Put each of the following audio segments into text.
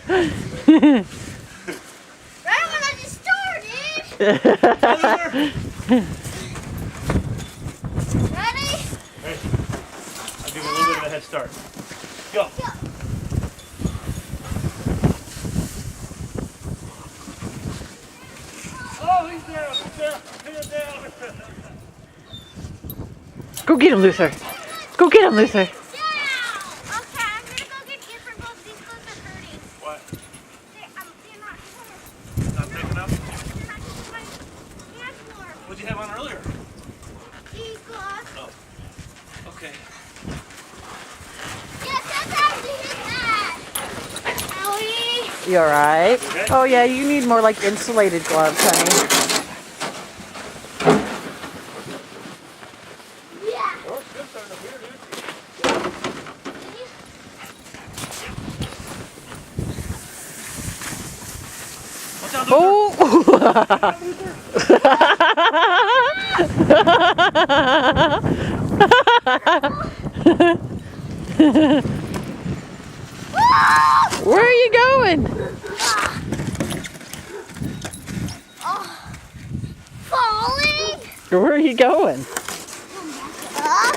Right when I just started. Ready? Hey, I'll give you a little bit of a head start. Go. Go. Oh, he's down. He's down. Pin him down. Go get him, Luther. Go get him, Luther. Down. Okay, I'm gonna go get different books. These books are hurting. What? They're not Not picking up? they're not just my hands more. What'd you have on earlier? These gloves. Oh. Okay. Yes, that's how to hit that. Owie. You alright? Okay. Oh yeah, you need more like insulated gloves, honey. Yeah. Oh, it's good starting up here, dude. Watch out, Luther. Where are you going? Falling. Where are you going? Up.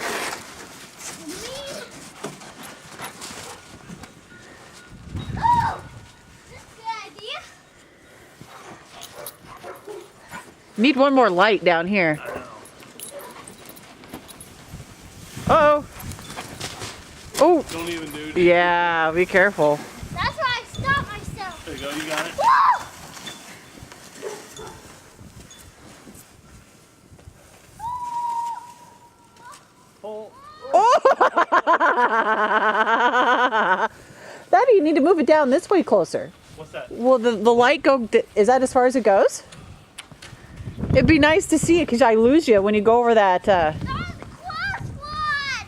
Oh, that's a good idea. Need one more light down here. I know. Uh-oh. Oh, Don't even do it. yeah, be careful. That's why I stopped myself. There you go. You got it. Woo! Pull. Daddy, you need to move it down this way closer. What's that? Will the light go, is that as far as it goes? It'd be nice to see it because I lose you when you go over that. That was a close one.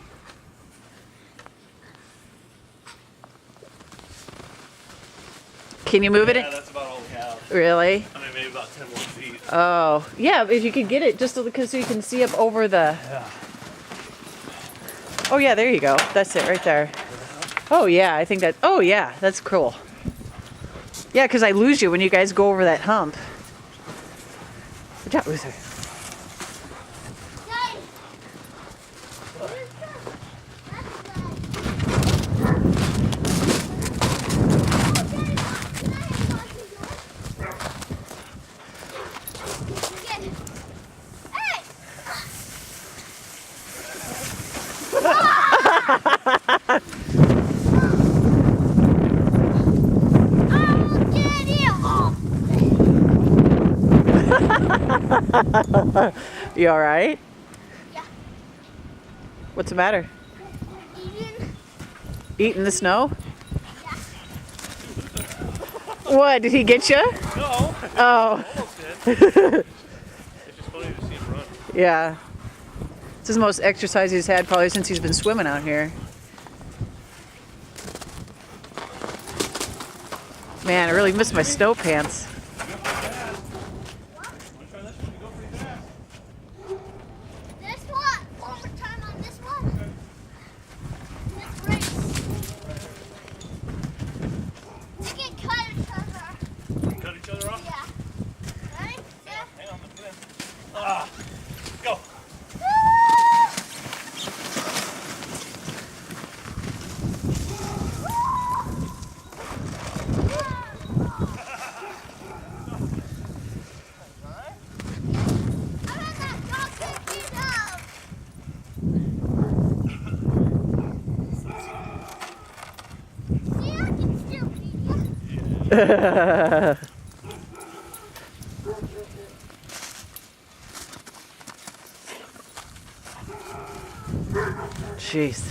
Can you move Yeah, it? that's about all we have. Really? I mean, maybe about 10 more feet. Oh, yeah, if you could get it just because so you can see up over the. Yeah. Oh, yeah, there you go. That's it right there. Oh, yeah, I think that. Oh, yeah, that's cool. Yeah, because I lose you when you guys go over that hump. Good job, Luther. Daddy. You all right? Yeah. What's the matter? Eating. Eating the snow? Yeah. What, did he get you? No. Oh, Almost did. It's just funny to see him run. yeah. This is the most exercise he's had probably since he's been swimming out here. Man, I really miss my snow pants. This one. One more time on this one. This race. We can cut each other. Cut each other off? Yeah. Ready? Yeah. Hang on the pin. Ah. Go. Jeez.